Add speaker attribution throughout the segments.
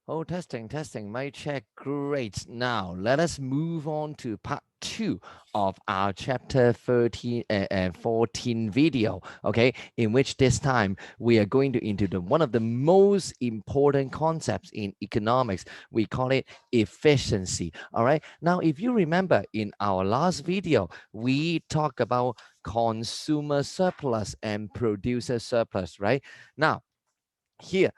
Speaker 1: Oh, testing, testing. My check. Great. Now, let us move on to part 2 of our chapter 13 and 14 video, okay, in which this time we are going to into the one of the most important concepts in economics. We call it efficiency, all right? Now, if you remember in our last video, we talked about consumer surplus and producer surplus, right? Now, here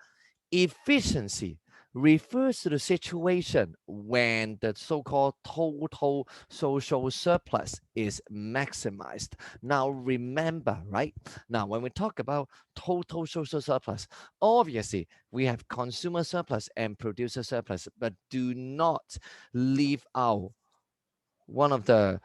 Speaker 1: efficiency refers to the situation when the so-called total social surplus is maximized. Now, remember, right? Now, when we talk about total social surplus, obviously we have consumer surplus and producer surplus, but do not leave out one of the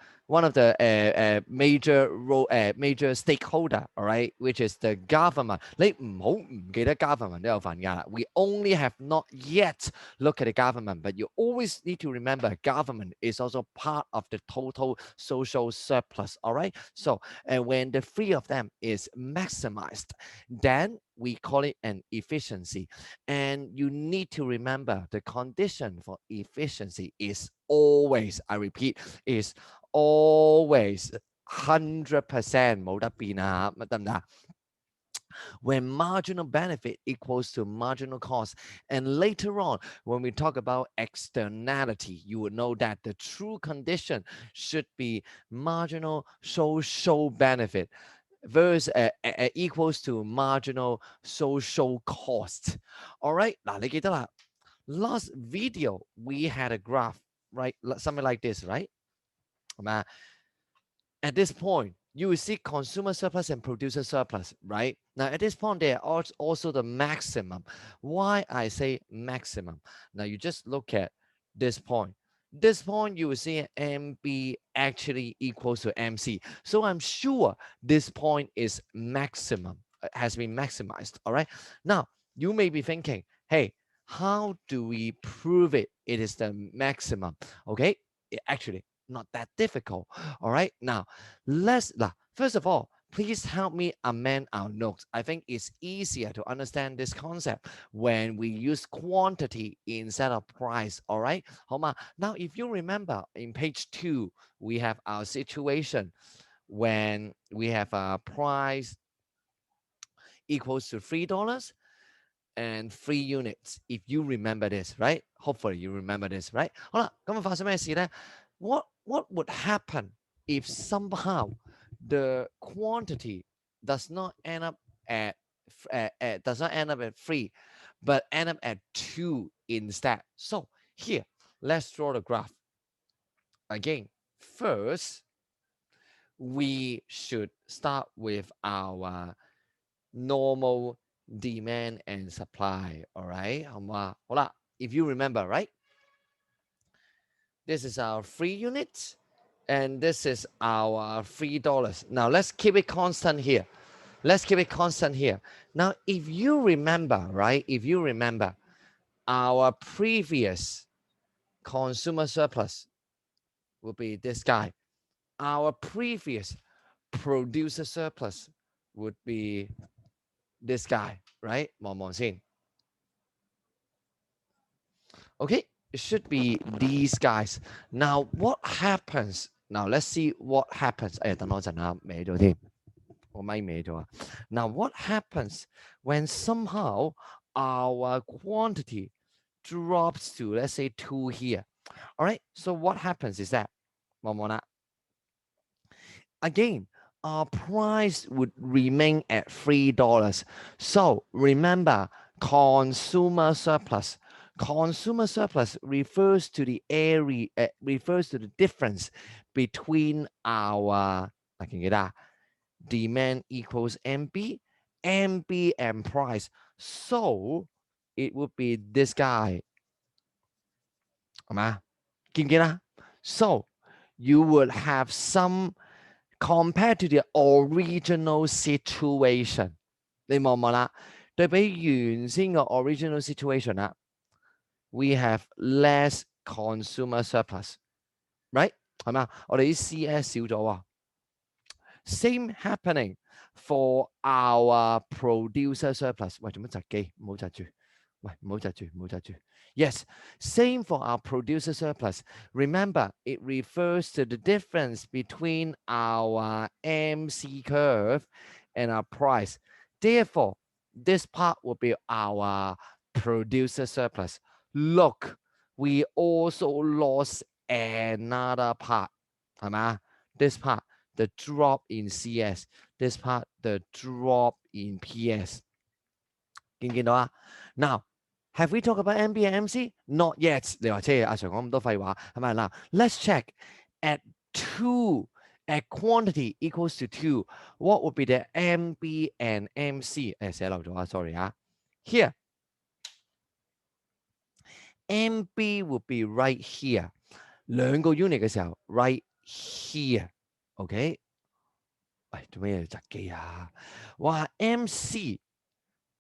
Speaker 1: major role major stakeholder, all right, which is the government. 你唔好唔記得 government 都有份㗎啦。We only have not yet look at the government, but you always need to remember government is also part of the total social surplus, all right? So, and when the three of them is maximized, then we call it an efficiency. And you need to remember the condition for efficiency is always, I repeat, is always 100% 冇得變啊，得唔得？ when marginal benefit equals to marginal cost. And later on, when we talk about externality, you will know that the true condition should be marginal social benefit versus equals to marginal social cost. All right, 嗱，你記得啦 last video we had a graph, right? Something like this, right? At this point, you will see consumer surplus and producer surplus, right? Now, at this point, they are also the maximum. Why I say maximum? Now, you just look at this point. This point, you will see MB actually equals to MC. So I'm sure this point is maximum, has been maximized, all right? Now, you may be thinking, hey, how do we prove it? It is the maximum, okay? Actually, not that difficult. All right. Now, first of all, please help me amend our notes. I think it's easier to understand this concept when we use quantity instead of price. All right. 好嘛? Now, if you remember in page 2, we have our situation when we have a price equals to $3 and 3 units. If you remember this, right? Hopefully you remember this, right? 好啦，咁發生咩事呢？what would happen if somehow the quantity does not end up at does not end up at 3 but end up at 2 instead? So here, let's draw the graph again. First, we should start with our normal demand and supply. All right, 好啦, if you remember, right, this is our 3 units and this is our $3. Now let's keep it constant here. Let's keep it constant here. Now, if you remember, right, if you remember our previous consumer surplus will be this guy. Our previous producer surplus would be this guy, right? Okay, it should be these guys. Now, what happens? Now, let's see what happens. Now, what happens when somehow our quantity drops to, let's say, 2 here? All right, so what happens is that, again, our price would remain at $3. So remember, consumer surplus. Consumer surplus refers to the area, refers to the difference between our demand equals MB, MB and price. So it would be this guy. So you would have some compared to the original situation. 你望唔望啦？對比原先嘅 original situation 啦 we have less consumer surplus, right? 係咪啊？我哋啲 CS 少咗啊。Same happening for our producer surplus. 喂，做乜窒機？唔好窒住。喂，唔好窒住，唔好窒住。Yes, same for our producer surplus. Remember, it refers to the difference between our MC curve and our price. Therefore, this part will be our producer surplus. Look, we also lost another part. 係咪？ This part, the drop in CS. This part, the drop in PS. 見唔見到啊？ Now, have we talked about MB and MC? Not yet. 你話阿 Sir 講咁多廢話係咪？嗱 let's check at 2 at quantity equals to 2. What would be the MB and MC? 誒寫漏咗啊 sorry 啊 Here, MB would be right here. 兩個 unit 嘅時候 right here. OK? 喂，做咩要窒機啊？哇 MC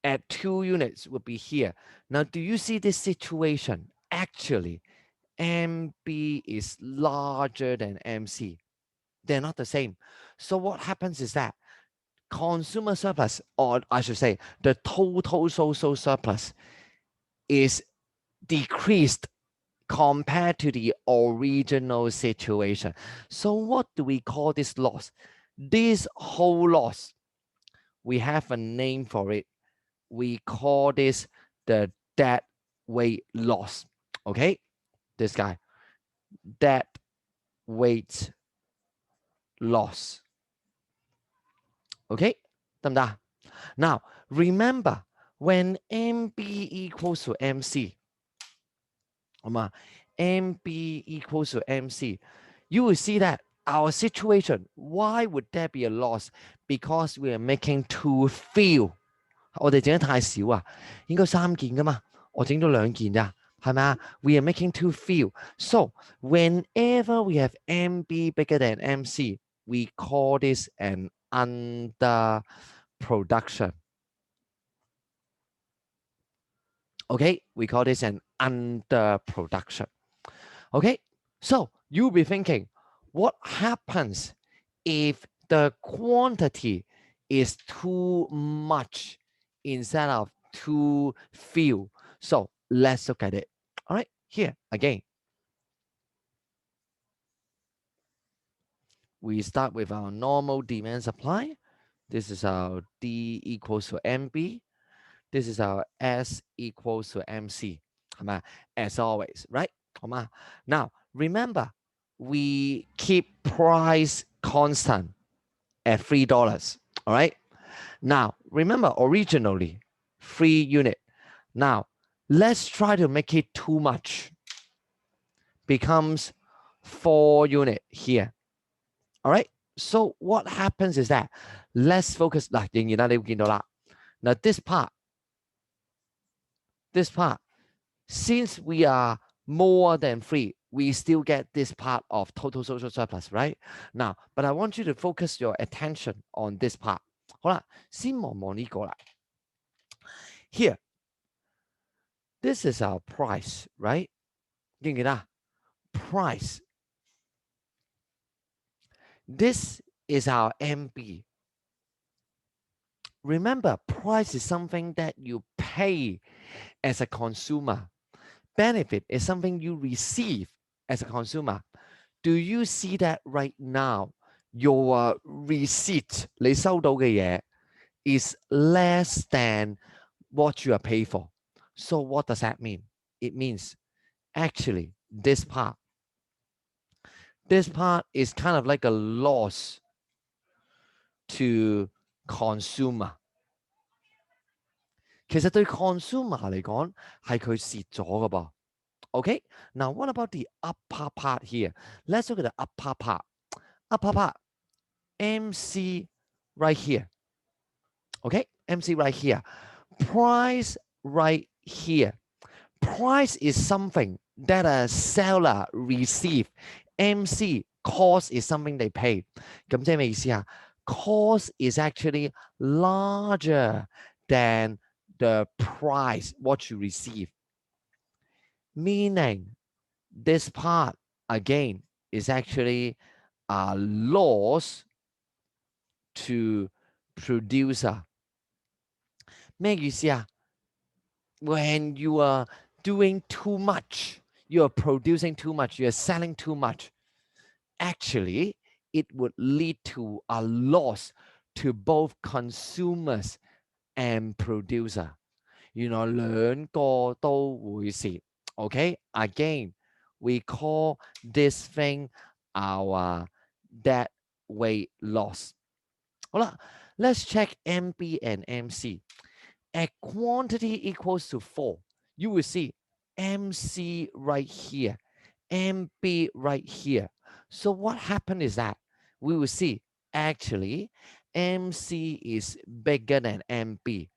Speaker 1: at 2 units would be here. Now, do you see this situation? Actually, MB is larger than MC. They're not the same. So what happens is that consumer surplus, or I should say, the total social surplus is decreased compared to the original situation. So what do we call this loss? This whole loss, we have a name for it. We call this the dead weight loss. Okay, this guy, dead weight loss. Okay, 得唔得？ Now remember, when MB equals to MC, 好嘛 MB equals to MC, you will see that our situation, why would there be a loss? Because we are making too few. 我哋整得太少啊，應該3件噶嘛，我整咗2件咋，係咪啊 ？We are making too few. So whenever we have MB bigger than MC, we call this an underproduction. Okay, we call this an underproduction. Okay, so you'll be thinking, what happens if the quantity is too much instead of too few? So let's look at it. All right, here again. We start with our normal demand supply. This is our D equals to MB. This is our S equals to MC. As always, right? Now, remember, we keep price constant at $3. All right. Now, remember, originally, 3 unit. Now, let's try to make it too much. Becomes 4 unit here. All right. So what happens is that, let's focus. 嗱，仍然啦，你會見到啦。Now, this part, since we are more than 3, we still get this part of total social surplus, right? Now, but I want you to focus your attention on this part. 好啦，先望呢個啦。Here, this is our price, right? 記唔記得？ Price. This is our MB. Remember, price is something that you pay as a consumer. Benefit is something you receive as a consumer. Do you see that right now? Your receipt 你收到嘅嘢 is less than what you are paid for. So what does that mean? It means actually this part is kind of like a loss to consumer. 其實對 consumer 嚟講係佢蝕咗㗎噃。Okay, now what about the upper part here? Let's look at the upper part. Upper part, MC right here. Okay, MC right here. Price right here. Price is something that a seller receive. MC, cost is something they pay. 咁即係咩意思啊？ Cost is actually larger than the price, what you receive. Meaning, this part, again, is actually a loss to producer. 咩意思啊？ when you are doing too much, you are producing too much, you are selling too much, actually, it would lead to a loss to both consumers and producer. 原來兩個都會蝕. Okay, again, we call this thing our dead weight loss. 好啦, let's check MB and MC. At quantity equals to 4, you will see MC right here, MB right here. So what happened is that we will see actually MC is bigger than MB.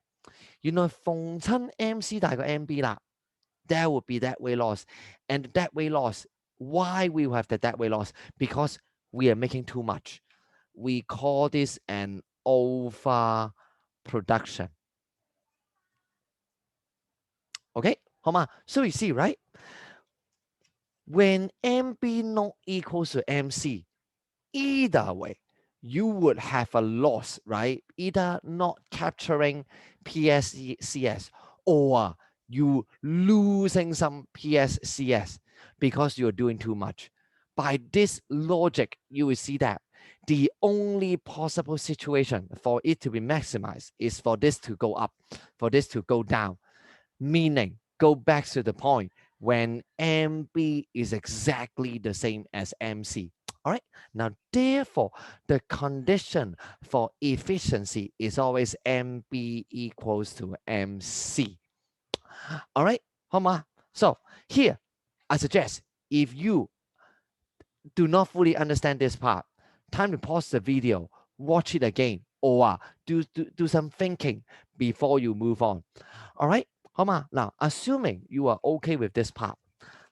Speaker 1: 原來逢親 MC 大過 MB 啦, there would be that weight loss. And that weight loss, why we will have the that weight loss? Because we are making too much. We call this an overproduction. Okay, 好嘛? So you see, right? When MB not equals to MC, either way, you would have a loss, right? Either not capturing PSCS or you losing some PSCS because you're doing too much. By this logic, you will see that the only possible situation for it to be maximized is for this to go up, for this to go down. Meaning, go back to the point when MB is exactly the same as MC. All right. Now, therefore, the condition for efficiency is always MB equals to MC. All right. Homa. So here, I suggest if you do not fully understand this part, time to pause the video, watch it again, or do some thinking before you move on. All right. Homa. Now, assuming you are okay with this part,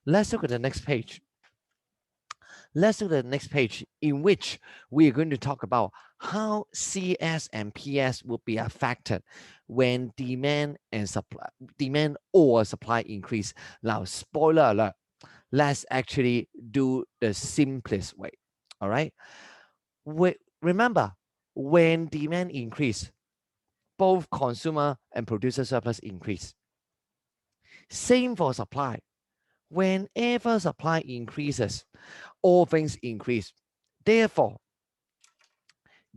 Speaker 1: let's look at the next page. Let's look at the next page in which we are going to talk about how CS and PS will be affected when demand or supply increase. Now, spoiler alert, let's actually do the simplest way. All right. Remember, when demand increase, both consumer and producer surplus increase. Same for supply. Whenever supply increases, all things increase. Therefore,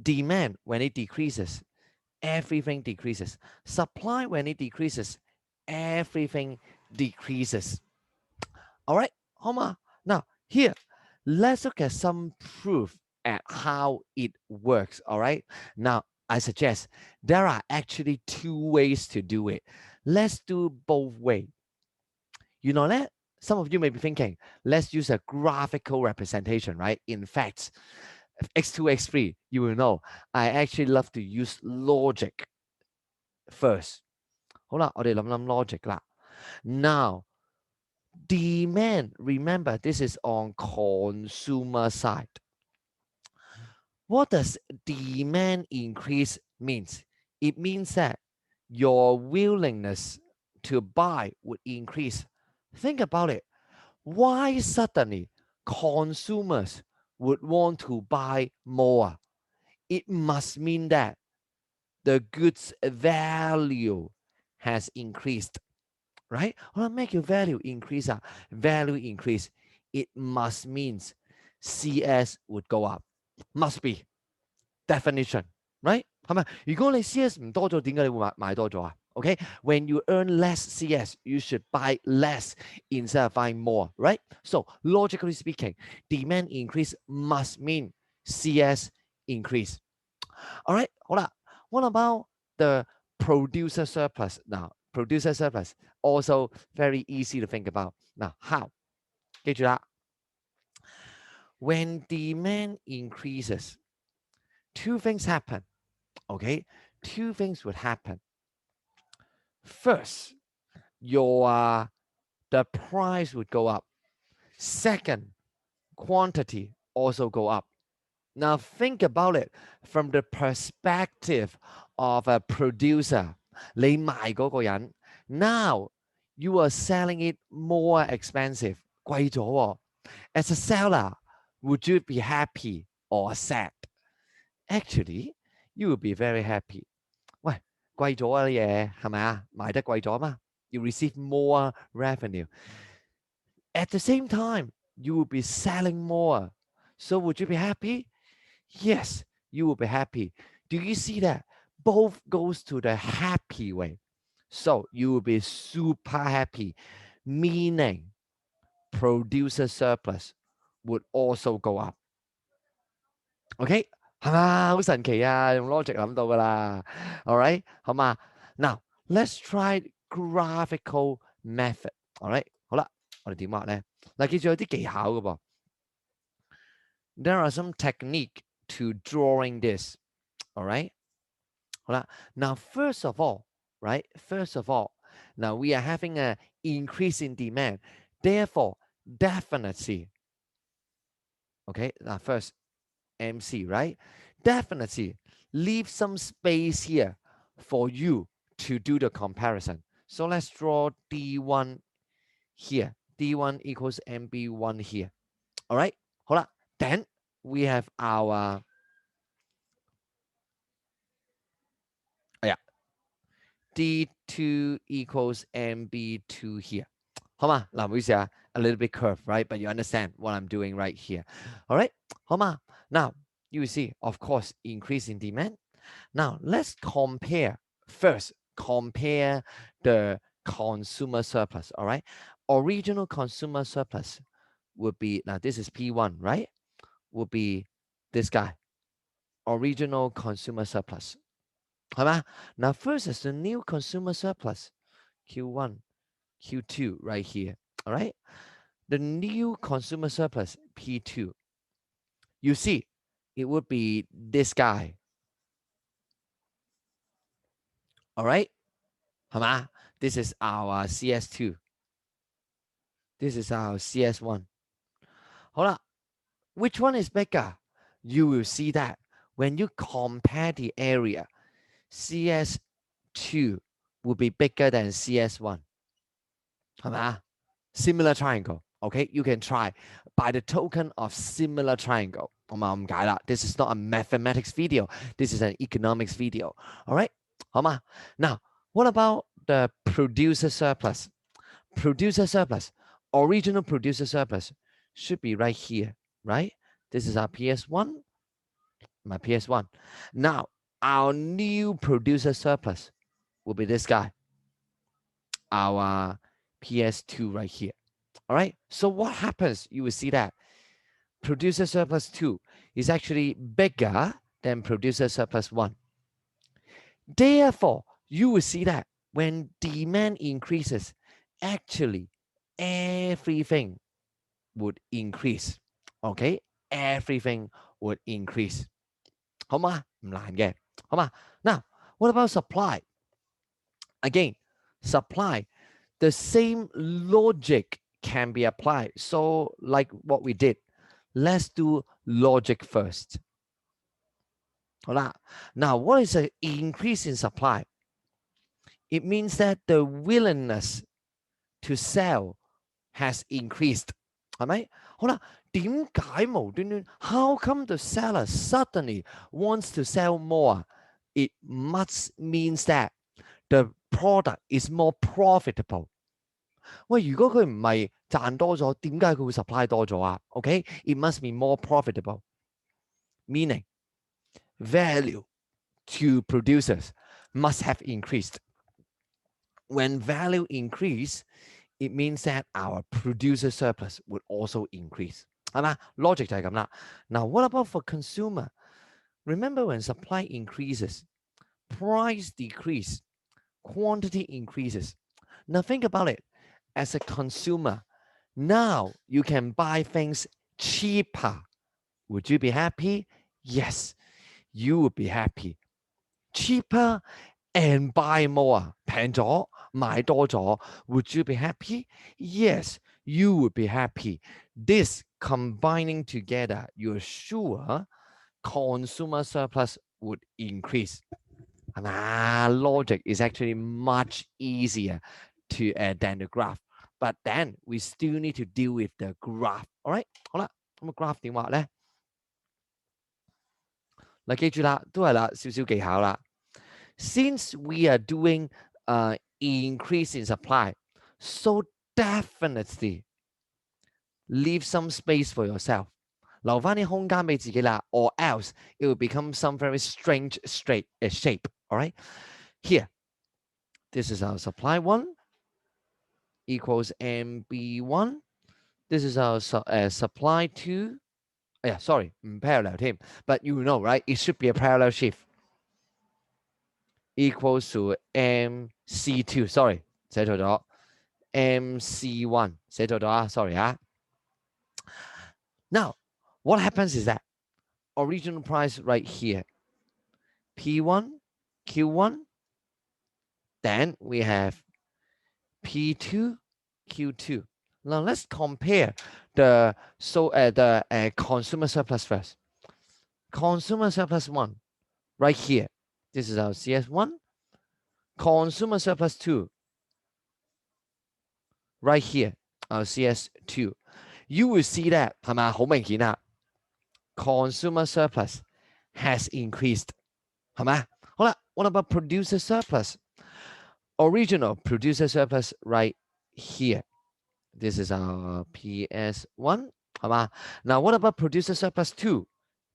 Speaker 1: demand, when it decreases, everything decreases. Supply, when it decreases, everything decreases. All right, Homa. Now, here, let's look at some proof at how it works. All right. Now, I suggest there are actually two ways to do it. Let's do both ways. That some of you may be thinking, let's use a graphical representation, right? In fact, X2, X3, you will know, I actually love to use logic first. 好啦，我哋諗 logic 啦。Now, demand, remember, this is on consumer side. What does demand increase means? It means that your willingness to buy would increase. Think about it. Why suddenly consumers would want to buy more? It must mean that the goods value has increased, right? Well, make your value increase, value increase. It must means CS would go up. Must be definition, right? 係咪？如果你 CS 唔多咗，點解你會買多咗啊？Okay, when you earn less CS, you should buy less instead of buying more, right? So logically speaking, demand increase must mean CS increase. All right, 好啦。What about the producer surplus? Now, producer surplus also very easy to think about. Now, how? 記住啦。When demand increases, two things happen. Okay, two things would happen. First, the price would go up. Second, quantity also go up. Now think about it from the perspective of a producer. 你賣嗰個人 now you are selling it more expensive. 貴咗喎. As a seller, would you be happy or sad? Actually, you will be very happy. 喂，貴咗啊啲嘢係咪啊？賣得貴咗嘛？ You receive more revenue. At the same time, you will be selling more. So would you be happy? Yes, you will be happy. Do you see that? Both goes to the happy way. So you will be super happy, meaning producer surplus would also go up. OK 係嘛？好神奇啊！用 logic 諗到噶啦。All right，好嘛？ Now let's try graphical method。All right，好啦，我哋點畫咧？嗱，記住有啲技巧嘅噃。There are some technique to drawing this. All right，好啦。Now first of all, right? First of all, now we are having an increase in demand. Therefore, definitely. Okay, now first MC, right? Definitely leave some space here for you to do the comparison. So let's draw D1 here. D1 equals MB1 here. All right. Hold on. Then we have our D2 equals MB2 here. 好嘛？嗱，唔好意思啊，a little bit curved, right? But you understand what I'm doing right here. All right. 好嘛？ Now you see, of course, increase in demand. Now let's compare first. Compare the consumer surplus. All right. Original consumer surplus would be, now this is P1, right? Would be this guy. Original consumer surplus. 係嘛? Now first is the new consumer surplus. Q1, Q2 right here. All right. The new consumer surplus, P2. You see, it would be this guy. All right. 係嘛? This is our CS2. This is our CS1. 好啦, which one is bigger? You will see that when you compare the area, CS2 will be bigger than CS1. 係嘛? Similar triangle. Okay, you can try by the token of similar triangle. 我嘛唔解啦. This is not a mathematics video. This is an economics video. All right? 好嘛? Now, what about the producer surplus? Producer surplus, original producer surplus should be right here, right? This is our PS1, my PS1. Now, our new producer surplus will be this guy, our PS2 right here. All right. So what happens? You will see that producer surplus 2 is actually bigger than producer surplus 1. Therefore, you will see that when demand increases, actually everything would increase. Okay? Everything would increase. 好嘛？唔難嘅。好嘛？ Now, what about supply? Again, supply, the same logic can be applied. So like what we did, let's do logic first. 好啦. Now, what is an increase in supply? It means that the willingness to sell has increased. 係咪？好啦，點解無端端 how come the seller suddenly wants to sell more? It must means that the product is more profitable. 喂，如果佢唔係賺多咗，點解佢會 supply 多咗啊？ Okay, it must be more profitable. Meaning, value to producers must have increased. When value increase, it means that our producer surplus would also increase. 係嘛？ Logic 就係咁啦。Now, what about for consumer? Remember when supply increases, price decrease, quantity increases. Now think about it. As a consumer, now you can buy things cheaper. Would you be happy? Yes, you would be happy. Cheaper and buy more. 平咗，買多咗. Would you be happy? Yes, you would be happy. This combining together, you're sure consumer surplus would increase. Logic is actually much easier to than the graph. But then we still need to deal with the graph. Alright? 好啦，咁個 graph 點畫咧？嗱，記住啦，都係啦，少少技巧啦。Since we are doing increase in supply. So definitely leave some space for yourself. 留返啲空間俾自己啦 or else it will become some very strange shape. All right. Here, this is our supply 1 equals MB1. This is our supply 2. Oh, yeah, sorry, parallel team. But you know, right? It should be a parallel shift equals to MC2. Sorry, 寫錯咗 MC1 寫錯咗啊 sorry 啊 Now, what happens is that original price right here, P1, Q1, then we have P2, Q2. Now let's compare the consumer surplus first. Consumer surplus 1 right here. This is our CS1. Consumer surplus 2 right here, our CS2. You will see that 係咪好明顯啊 consumer surplus has increased 係咪好啦 what about producer surplus? Original producer surplus right here. This is our PS1 係嘛 Now what about producer surplus 2?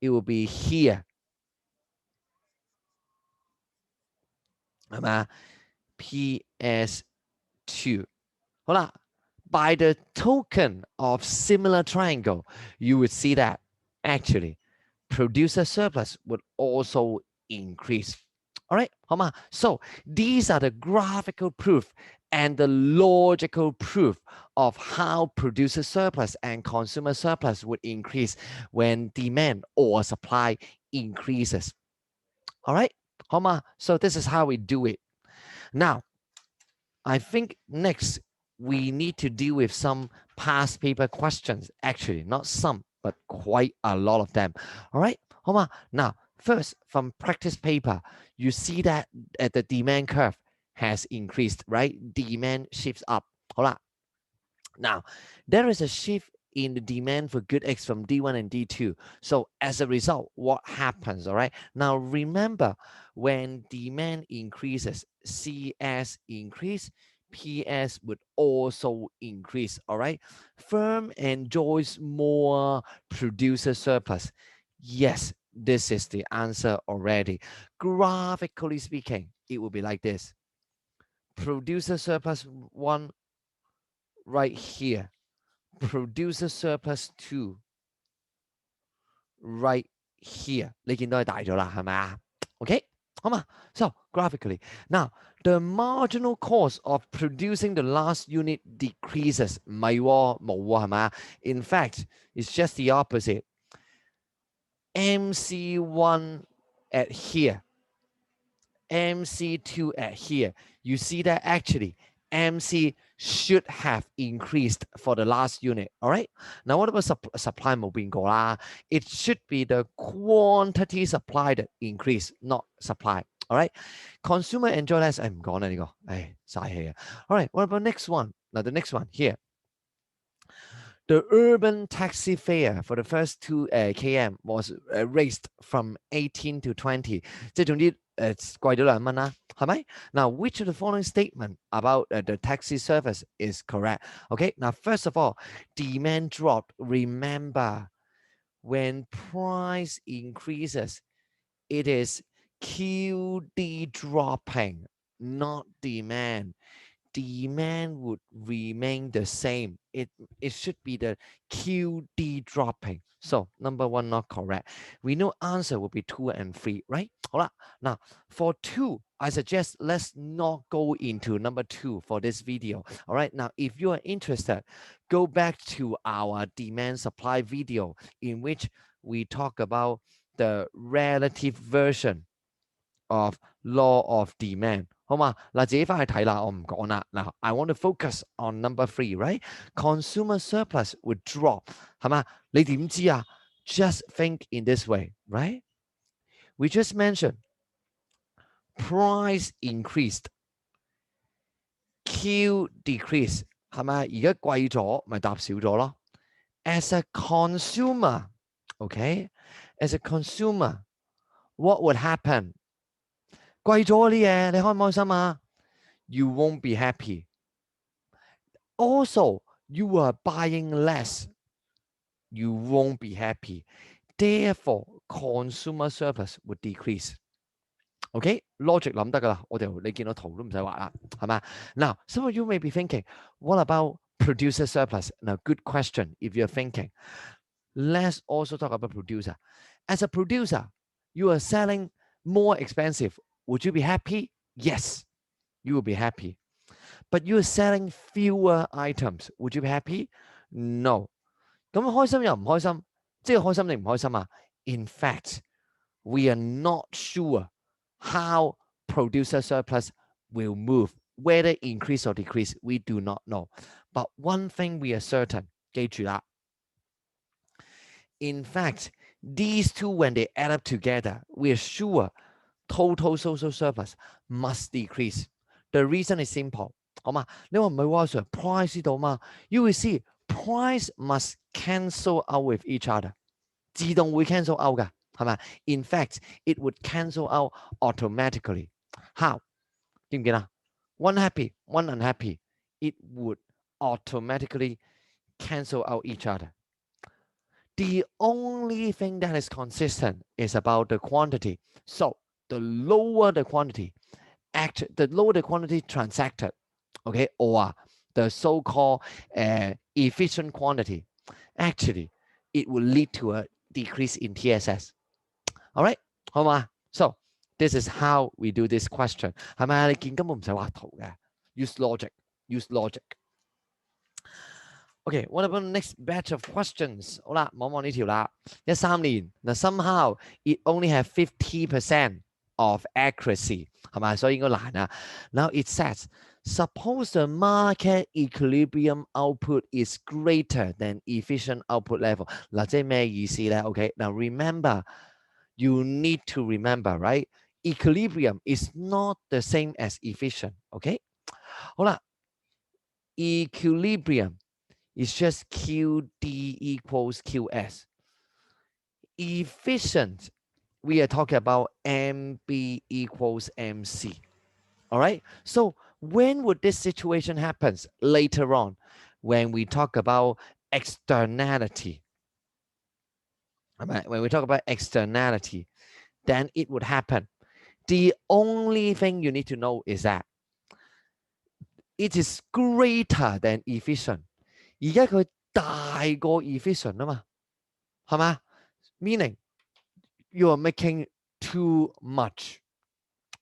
Speaker 1: It will be here 係嘛 PS2 好啦 By the token of similar triangle, you would see that actually producer surplus would also increase. All right, 好嘛 So these are the graphical proof and the logical proof of how producer surplus and consumer surplus would increase when demand or supply increases. All right, 好嘛 So this is how we do it. Now, I think next we need to deal with some past paper questions. Actually, not some, but quite a lot of them. All right, Homa. Now, first from practice paper, you see that the demand curve has increased, right? Demand shifts up. Hola. Now, there is a shift in the demand for good X from D1 and D2. So as a result, what happens? All right. Now remember, when demand increases, CS increase, PS would also increase. All right. Firm enjoys more producer surplus. Yes, this is the answer already. Graphically speaking, it will be like this. Producer surplus 1 right here. Producer surplus 2 right here. 你見到係大咗啦，係咪啊 ？OK， 好嘛 So graphically, now the marginal cost of producing the last unit decreases. 唔係喎，冇喎，係咪啊 In fact, it's just the opposite. MC1 at here, MC2 at here. You see that actually MC should have increased for the last unit. All right. Now, what about supply 冇變過啦 It should be the quantity supplied that increase, not supply. All right. Consumer enjoy less. 唔講啦呢個，嘥氣啊。All right. What about next one? Now, the next one here. The urban taxi fare for the first 2 km was raised from 18 to 20. 即係總之貴咗2蚊啦，係咪 Now, which of the following statement about the taxi service is correct? Okay, now first of all, demand dropped. Remember, when price increases, it is QD dropping, not demand. Demand would remain the same. It should be the QD dropping. So number 1 not correct. We know answer will be 2 and 3, right? All right. Now for 2, I suggest let's not go into number 2 for this video. All right. Now if you are interested, go back to our demand supply video in which we talk about the relative version of law of demand. 好嘛？嗱，自己翻去睇啦，我唔講啦。嗱 I want to focus on number 3, right? Consumer surplus would drop，係嘛？你點知啊 Just think in this way, right? We just mentioned price increased, Q decrease，係咪？而家貴咗，咪搭少咗咯。As a consumer, okay? As a consumer, what would happen? 貴咗啲嘢，你開唔開心啊 you won't be happy. Also, you are buying less, you won't be happy. Therefore, consumer surplus would decrease. Okay, logic 諗得㗎啦，我哋你見到圖都唔使畫啦，係嘛？ Now, some of you may be thinking, what about producer surplus? Now, good question if you're thinking. Let's also talk about producer. As a producer, you are selling more expensive. Would you be happy? Yes, you will be happy. But you are selling fewer items. Would you be happy? No. 咁開心又唔開心，即係開心定唔開心啊？ In fact, we are not sure how producer surplus will move, whether increase or decrease, we do not know. But one thing we are certain, 記住啦。In fact, these two, when they add up together, we are sure total social surplus must decrease. The reason is simple. 好嘛？你話唔係喎，Sir price 呢度嘛？ You will see price must cancel out with each other. 自動會 cancel out 㗎，係咪？ In fact, it would cancel out automatically. How? 記唔記得？ One happy, one unhappy. It would automatically cancel out each other. The only thing that is consistent is about the quantity. So the lower the quantity, the lower the quantity transacted, okay, or the so-called efficient quantity, actually, it will lead to a decrease in TSS. All right, 好嘛? So this is how we do this question. 係咪啊？你見根本唔使畫圖嘅 ，use logic, use logic. Okay, what about the next batch of questions? 好啦，望望呢條啦。13年嗱 somehow it only have 50% of accuracy， 係咪？所以應該難啊。Now it says, suppose the market equilibrium output is greater than efficient output level。嗱，即係咩意思咧 ？Okay, now remember, you need to remember, right? Equilibrium is not the same as efficient. Okay, 好啦 ，equilibrium is just QD equals QS. Efficient, we are talking about MB equals MC. All right. So when would this situation happen? Later on, when we talk about externality. When we talk about externality, then it would happen. The only thing you need to know is that it is greater than efficient. 而家佢大過 efficient 啊嘛，係嘛 ？Meaning you are making too much，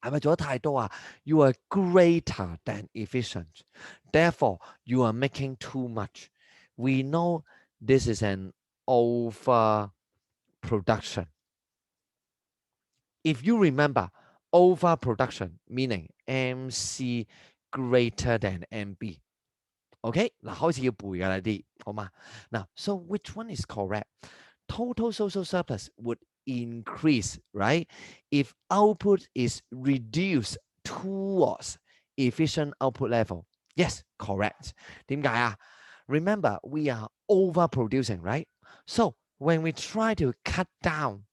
Speaker 1: 係咪做得太多啊 ？You are greater than efficient. Therefore, you are making too much. We know this is an overproduction. If you remember, overproduction meaning MC greater than MB. OK， 嗱開始要背㗎啦啲，好嘛？嗱 ，so which one is correct? Total social surplus would increase, right? If output is reduced towards efficient output level. Yes, correct. 點解啊？ Remember, we are overproducing, right? So when we try to cut down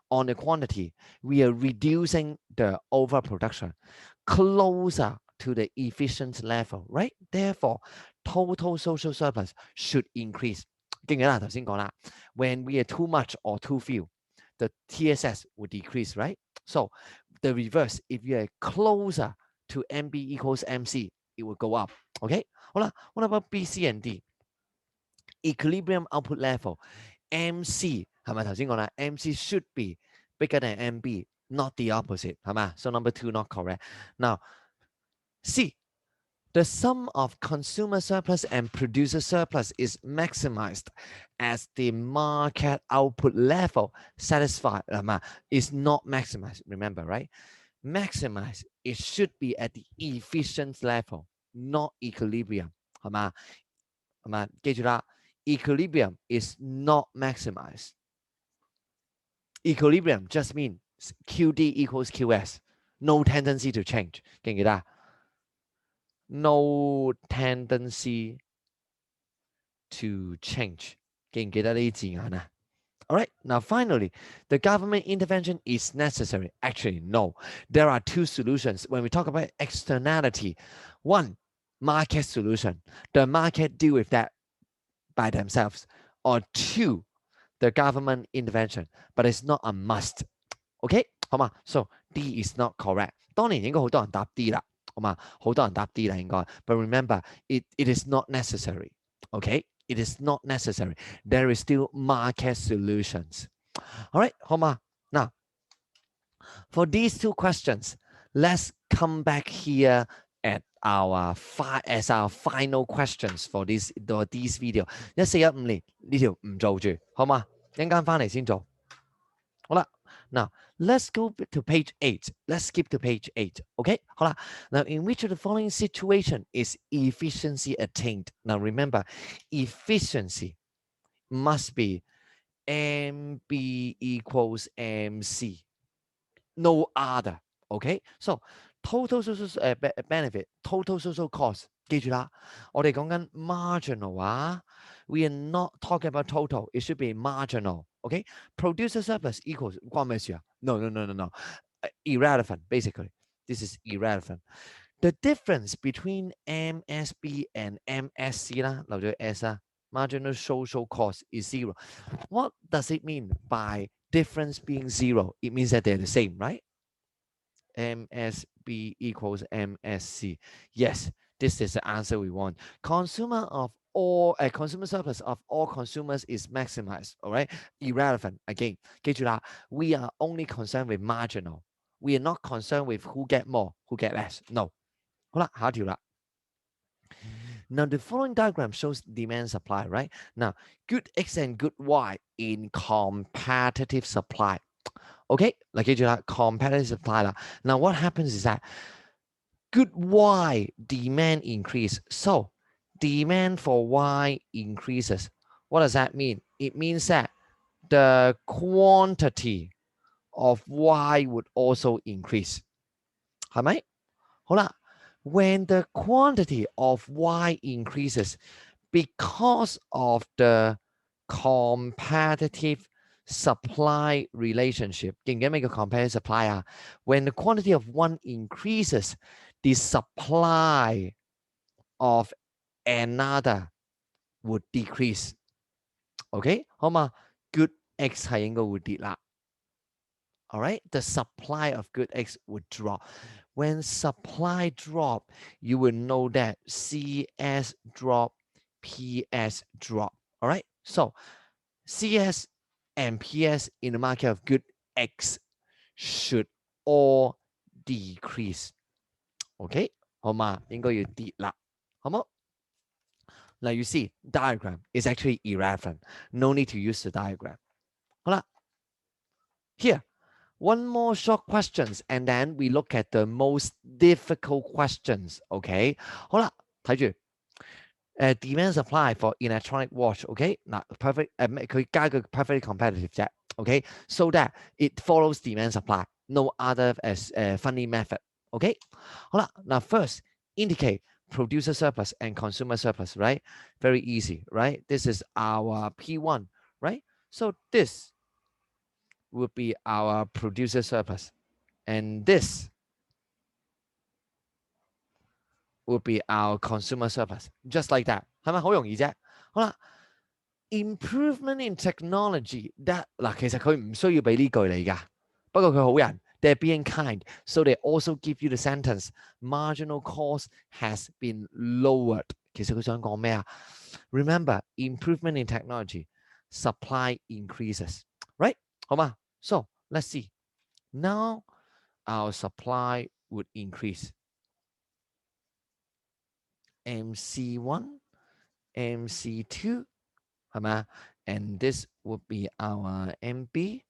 Speaker 1: on the quantity, we are reducing the overproduction closer to the efficient level, right? Therefore, total social surplus should increase. 記唔記得頭先講啦 ？When we are too much or too few, the TSS would decrease, right? So the reverse, if you are closer to MB equals MC, it will go up. Okay? 好啦 what about B, C, and D? Equilibrium output level, MC 係咪頭先講啦 ？MC should be bigger than MB, not the opposite 係嘛 ？So number 2 not correct. Now C, the sum of consumer surplus and producer surplus is maximized as the market output level satisfied is not maximized. Remember, right? Maximized, it should be at the efficient level, not equilibrium. 係嘛？記住啦 equilibrium is not maximized. Equilibrium just means QD equals QS. No tendency to change. 記唔記得？No tendency to change. 記唔記得呢啲字眼啊 All right. Now, finally, the government intervention is necessary. Actually, no. There are two solutions when we talk about externality. One, market solution. The market deal with that by themselves. Or two, the government intervention. But it's not a must. OK，好嘛？So D is not correct。當年應該好多人答 D 啦，好嘛？好多人答 D 啦，應該。But remember, it is not necessary. OK, it is not necessary. There is still market solutions. All right, 好嘛？嗱，for these two questions, let's come back here at as our final questions for this video。1415年呢條唔做住，好嘛？一陣間翻嚟先做。好啦。Now, let's go to page 8. Let's skip to page 8. Okay? 好啦. Now, in which of the following situation is efficiency attained? Now, remember, efficiency must be MB equals MC. No other. Okay? So, total social benefit, total social cost. 記住啦，我哋講緊 marginal 啊。We are not talking about total. It should be marginal. Okay? Producer surplus equals 關咩事啊 No, no, no, no, no. Irrelevant, basically. This is irrelevant. The difference between MSB and MSC 啦，留咗 S 啦 marginal social cost is zero. What does it mean by difference being zero? It means that they're the same, right? MSB equals MSC. Yes, this is the answer we want. Consumer surplus of all consumers is maximized. All right, irrelevant again. 記住啦 we are only concerned with marginal. We are not concerned with who get more, who get less. No. 好啦，下一條啦。Now, the following diagram shows demand supply, right? Now, good X and good Y in competitive supply. Okay, 嗱記住啦 competitive supply 啦。Now, what happens is that good Y demand increase. So, demand for Y increases. What does that mean? It means that the quantity of Y would also increase. 係咪？好啦。When the quantity of Y increases because of the competitive supply relationship. 記唔記得咩叫 competitive supply 啊 When the quantity of one increases, the supply of another would decrease. OK， 好嘛 ？Good X 係應該會跌啦。All right, the supply of good X would drop. When supply drop, you will know that CS drop, PS drop. All right, so CS and PS in the market of good X should all decrease. OK， 好嘛？應該要跌啦，好冇？ Now you see, diagram is actually irrelevant. No need to use the diagram. 好啦 here. One more short questions, and then we look at the most difficult questions. OK， 好啦，睇住demand supply for electronic watch. OK， 嗱 perfect 佢加個 perfectly competitive 啫。OK，so that it follows demand supply. No other as funny method. OK， 好啦，嗱 first indicate producer surplus and consumer surplus. Right, very easy. Right, this is our P1. Right, so this would be our producer surplus. And this would be our consumer surplus. Just like that. 係咪好容易啫？好啦 ，improvement in technology that 嗱，其實佢唔需要俾呢句你㗎，不過佢好人。They're being kind, so they also give you the sentence. Marginal cost has been lowered. 其實佢想講咩啊 ？Remember, improvement in technology, supply increases, right? 好嘛 ？So let's see. Now our supply would increase. MC1, MC2, 係咪？ and this would be our MB.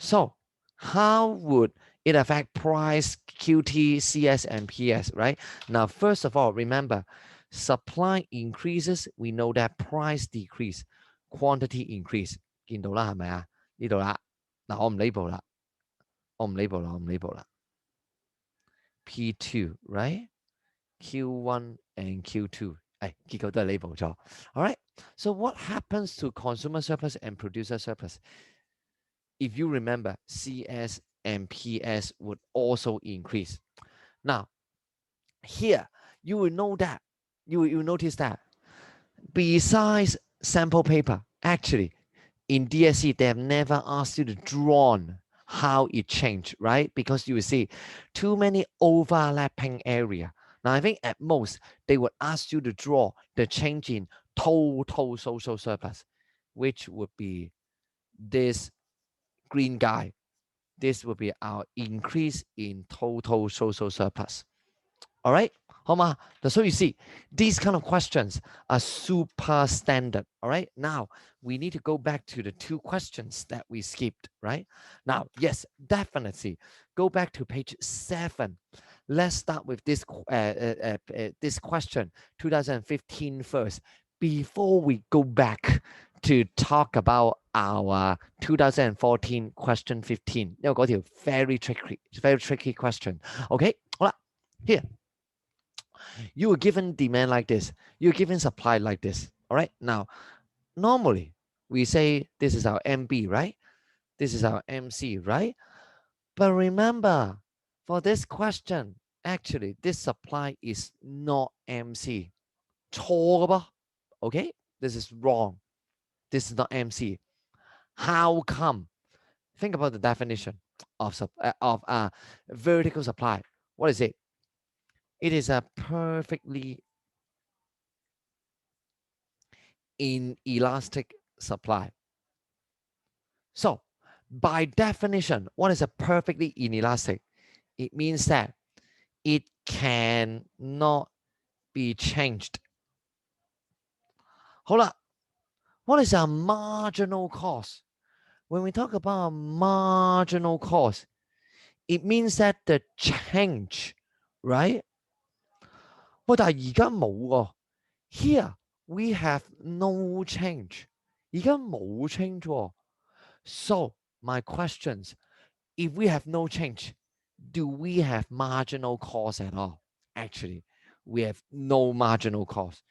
Speaker 1: So how would it affect price QT, CS, and PS, right? Now, first of all, remember, supply increases, we know that price decrease, quantity increase. 見到啦，係咪啊？呢度啦，嗱，我唔 label 啦，我唔 label 啦，我唔 label 啦。P2, right? Q1 and Q2. 結構都係 label 咗。All right. So what happens to consumer surplus and producer surplus? If you remember, CS and PS would also increase. Now, here, you will know that, you will notice that besides sample paper, actually, in DSC, they have never asked you to draw on how it changed, right? Because you will see too many overlapping area. Now, I think at most, they would ask you to draw the change in total social surplus, which would be this green guy. This would be our increase in total social surplus. All right, 好嘛? So you see, these kind of questions are super standard. All right, now we need to go back to the two questions that we skipped. Right now, yes, definitely go back to page 7. Let's start with this question 2015 first before we go back to talk about our 2014 question 15. 因為嗰條 very tricky question. Okay, 好啦 here you were given demand like this, you're given supply like this. All right, now normally we say this is our MB, right? This is our MC, right? But remember, for this question, actually this supply is not MC. 錯㗎噃. Okay, this is wrong. This is not MC. How come? Think about the definition of vertical supply. What is it? It is a perfectly inelastic supply. So, by definition, what is a perfectly inelastic? It means that it cannot be changed. 好啦, what is a marginal cost? When we talk about a marginal cost, it means that the change, right? 喂，但係而家冇喎. Here we have no change. 而家冇 change 喎. So my questions, if we have no change, do we have marginal cost at all? Actually, we have no marginal cost.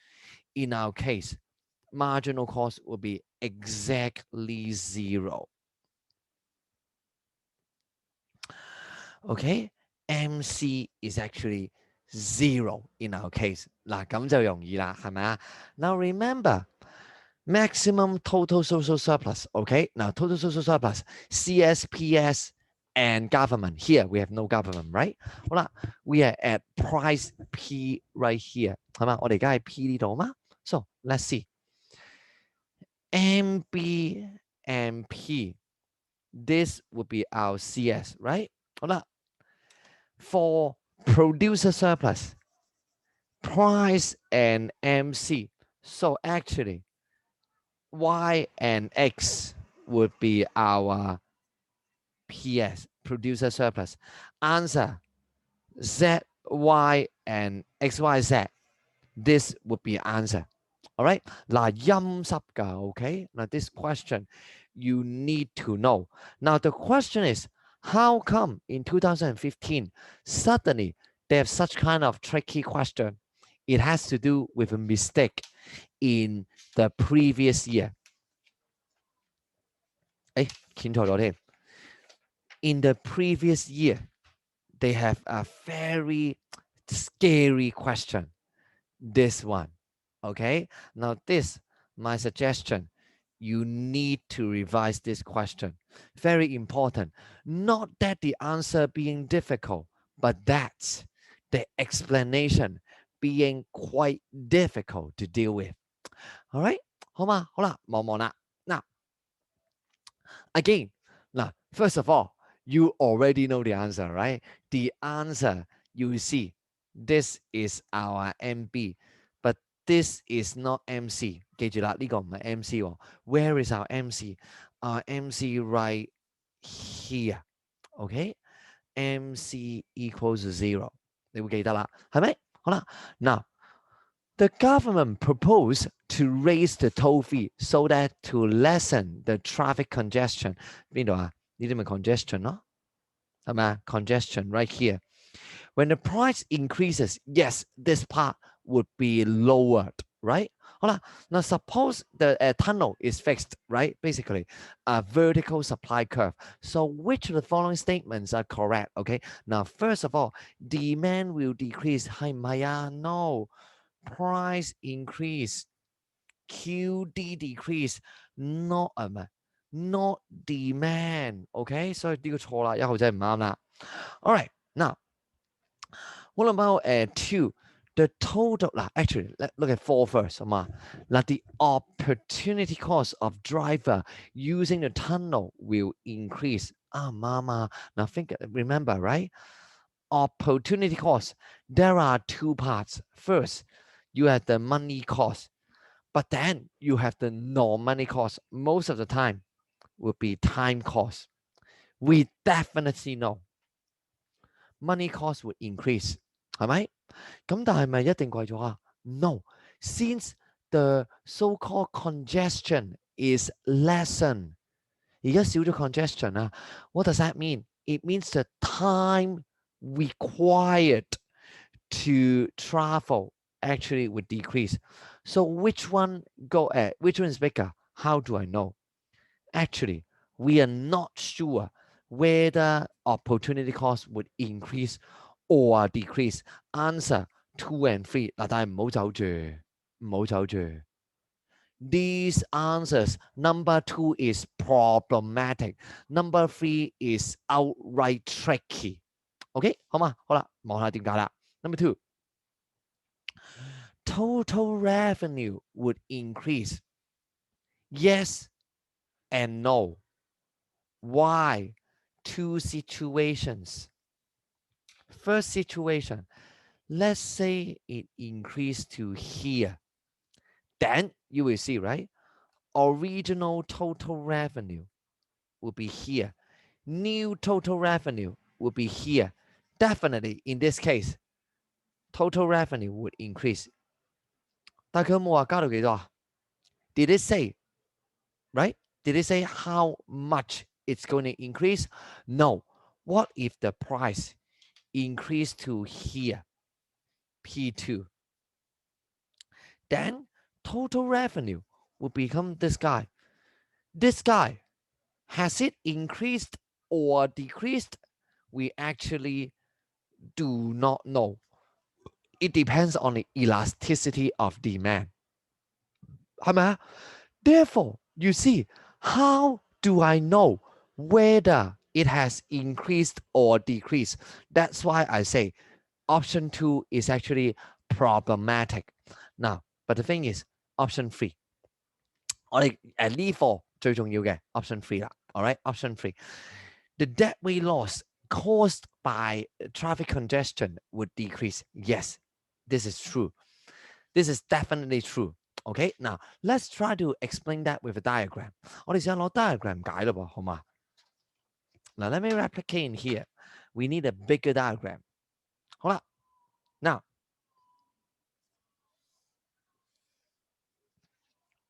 Speaker 1: In our case, marginal cost will be exactly 0. Okay, MC is actually 0 in our case. 嗱，咁就容易啦，係咪啊? Now remember, maximum total social surplus. Okay, now total social surplus, CSPS and government. Here we have no government, right? 好啦, we are at price P right here. 係嘛? 我哋而家喺 P 呢度嘛? So let's see. MB and P. This would be our CS, right? 好啦, for producer surplus, price and MC. So actually, Y and X would be our PS, producer surplus. Answer, Z, Y, and XYZ. This would be answer. All right. 嗱，陰濕㗎, okay? Now this question you need to know. Now the question is, how come in 2015 suddenly they have such kind of tricky question? It has to do with a mistake in the previous year. 誒，見錯咗添. In the previous year, they have a very scary question. This one. Okay. Now this, my suggestion, you need to revise this question. Very important. Not that the answer being difficult, but that's the explanation being quite difficult to deal with. All right? 好嘛？好啦，望望啦。嗱 again, now, first of all, you already know the answer, right? The answer, you see, this is our MB, but this is not MC. 記住啦，呢個唔係 MC 喎。Where is our MC? Our MC right here. Okay? MC equals 0. 你會記得啦，係咪？好啦， now, the government proposed to raise the toll fee so that to lessen the traffic congestion. 邊度啊？呢啲咪 congestion 咯，係咪啊？ Congestion right here. When the price increases, yes, this part would be lowered, right? 好啦，now suppose the tunnel is fixed, right? Basically, a vertical supply curve. So which of the following statements are correct? Okay. Now, first of all, demand will decrease. 係唔係啊? No. Price increase. QD decrease. Not not demand. Okay. 所以呢個錯啦，1號仔唔啱啦。All right. Now, what about 2? The total, actually, let's look at 4 first. Now, the opportunity cost of driver using the tunnel will increase. Mama. Now, remember, right? Opportunity cost. There are 2 parts. First, you have the money cost, but then you have the non-money cost. Most of the time will be time cost. We definitely know money cost will increase. 係咪？咁但係咪一定貴咗啊？ No, since the so-called congestion is lessened. 而家少咗 congestion 啊。What does that mean? It means the time required to travel actually would decrease. So which one is bigger? How do I know? Actually, we are not sure whether opportunity cost would increase or decrease. Answer 2 and 3. 嗱，但係唔好走住，唔好走住。These answers, number 2 is problematic. Number 3 is outright tricky. OK， 好嘛？好啦，望下點解啦。Number 2, total revenue would increase. Yes and no. Why? 2 situations. First situation, let's say it increased to here. Then you will see, right? Original total revenue will be here. New total revenue will be here. Definitely, in this case, total revenue would increase. 但佢有冇話加到幾多啊? Did it say, right? Did it say how much it's going to increase? No. What if the price increased to here, P2? Then total revenue will become this guy. This guy, has it increased or decreased? We actually do not know. It depends on the elasticity of demand. 係咪啊? Therefore, you see, how do I know whether it has increased or decreased? That's why I say option 2 is actually problematic. Now, but the thing is, option 3. 我哋呢課最重要嘅 option 3 啦 alright, option 3. The deadweight loss caused by traffic congestion would decrease. Yes, this is true. This is definitely true. Okay, now let's try to explain that with a diagram. 我哋試下攞 diagram 解咯噃，好嘛？ Now let me replicate in here. We need a bigger diagram. 好啦 now,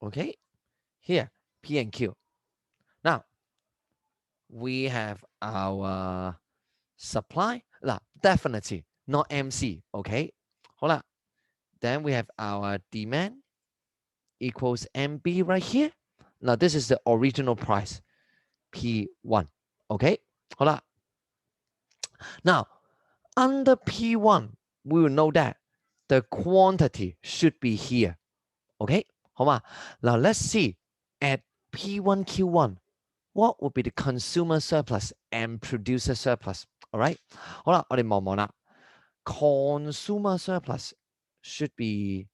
Speaker 1: okay, here, P and Q. Now, we have our supply. Definitely not MC, okay? 好啦 then we have our demand equals MB right here. Now, this is the original price, P1, okay? 好啦 now, under P1, we will know that the quantity should be here, okay? 好嘛 now, let's see at P1, Q1, what would be the consumer surplus and producer surplus? All right. 好啦，我哋望望啦。Consumer surplus should be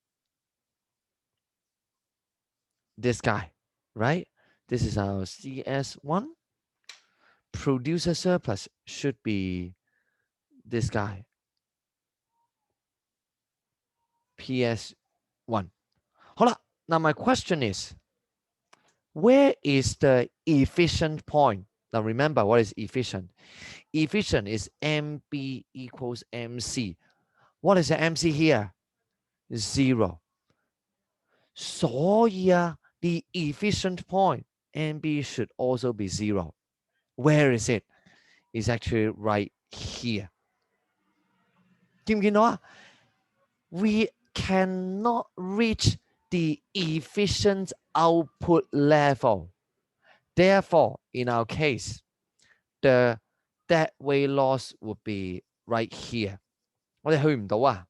Speaker 1: this guy, right? This is our CS1. Producer surplus should be this guy, PS1. 好啦，now my question is, where is the efficient point? Now remember, what is efficient? Efficient is MB equals MC. What is the MC here? 0. 所以啊 the efficient point, MB should also be 0. Where is it? It's actually right here. 見唔見到啊? We cannot reach the efficient output level. Therefore, in our case, the dead weight loss would be right here. 我哋去唔到啊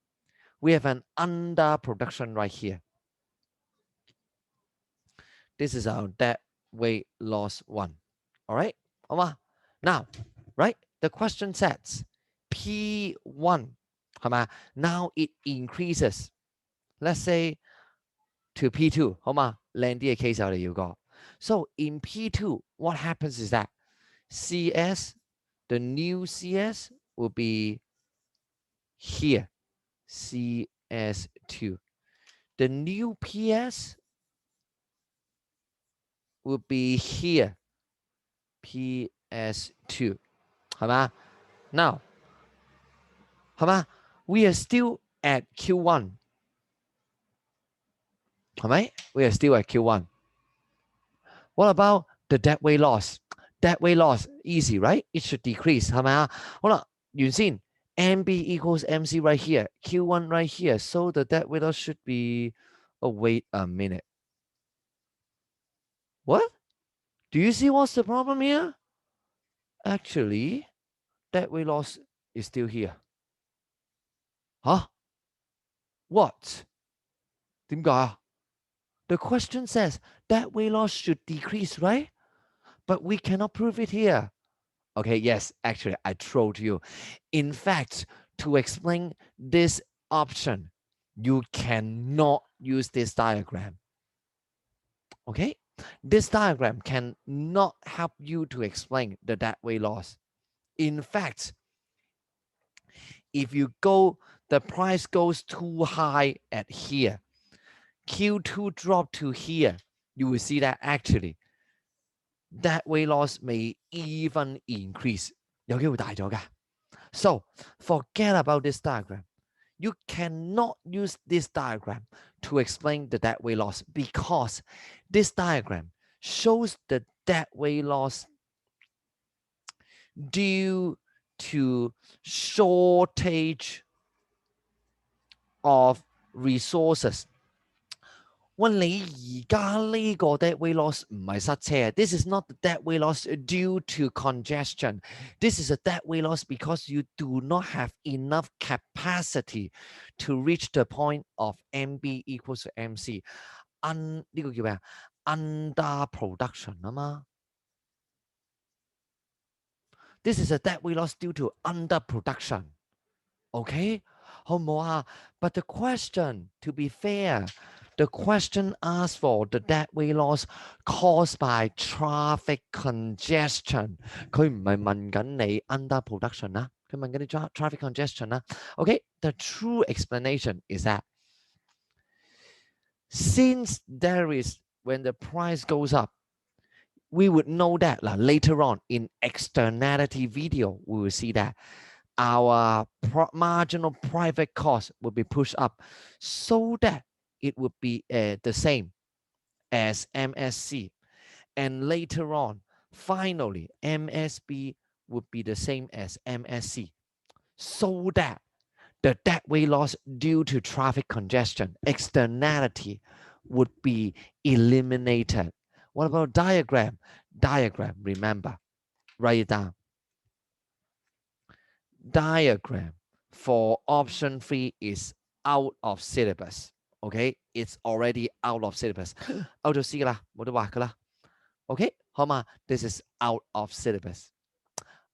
Speaker 1: We have an underproduction right here. This is our dead weight loss one. All right? 好嘛 Now, right? The question says P1 係嘛 Now it increases. Let's say to P2 好嘛靚啲嘅 case 我哋要個 So in P2, what happens is that CS, the new CS will be here, CS2. The new PS will be here, PS2. 係嘛 Now, 係嘛 We are still at Q1. 係咪 We are still at Q1. What about the dead weight loss? Dead weight loss, easy, right? It should decrease, 係咪啊？好啦，原先 MB equals MC right here, Q1 right here. So the dead weight loss should be, oh, wait a minute. What? Do you see what's the problem here? Actually, dead weight loss is still here. Huh? What? 點解啊？ The question says dead weight loss should decrease, right? But we cannot prove it here. Okay, yes, actually, I told you. In fact, to explain this option, you cannot use this diagram. Okay? This diagram cannot help you to explain the dead weight loss. In fact, if the price goes too high at here, Q2 drop to here, you will see that actually dead weight loss may even increase. 有機會大咗㗎。So forget about this diagram. You cannot use this diagram to explain the dead weight loss because this diagram shows the dead weight loss due to shortage of resources. 喂，你而家呢個 dead weight loss 唔係塞車 This is not the dead weight loss due to congestion. This is a dead weight loss because you do not have enough capacity to reach the point of MB equals to MC. 呢個叫咩啊 Underproduction 啊嘛。This is a dead weight loss due to underproduction. Okay? 好唔好啊 But the question, to be fair, the question asks for the dead weight loss caused by traffic congestion. 佢唔係問緊你 underproduction 啦，佢問緊你 traffic congestion 啦。Okay, the true explanation is that since there is, when the price goes up, we would know that later on in externality video, we will see that our marginal private cost will be pushed up so that it would be the same as MSC. And later on, finally, MSB would be the same as MSC. So that the dead weight loss due to traffic congestion, externality, would be eliminated. What about diagram? Diagram, remember, write it down. Diagram for option 3 is out of syllabus. Okay, it's already out of syllabus. out of syllabus 啦，冇得畫㗎啦。Okay, 好嘛 This is out of syllabus.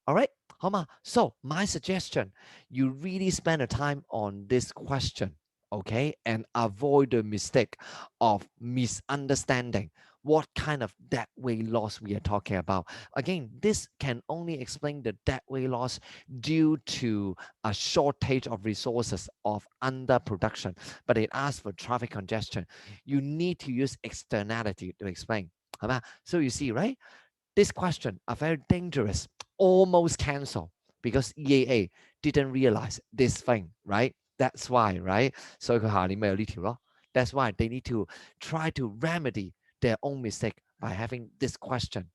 Speaker 1: All right, 好嘛 So my suggestion, you really spend the time on this question, okay, and avoid the mistake of misunderstanding what kind of dead weight loss we are talking about. Again, this can only explain the dead weight loss due to a shortage of resources of underproduction, but it asks for traffic congestion. You need to use externality to explain. So you see, right? This question are very dangerous, almost cancelled because EAA didn't realize this thing, right? That's why, right? So that's why they need to try to remedy their own mistake by having this question.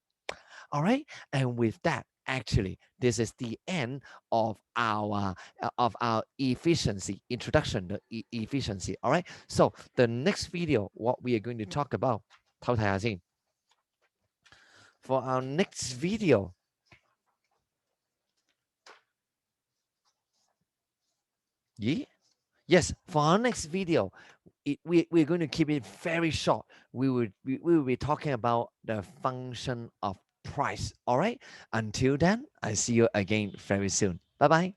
Speaker 1: All right. And with that, actually this is the end of our efficiency introduction to efficiency. All right, so the next video what we are going to talk about, for our next video. Yeah. Yes, for our next video, we're going to keep it very short. We will be talking about the function of price. All right. Until then, I see you again very soon. Bye bye.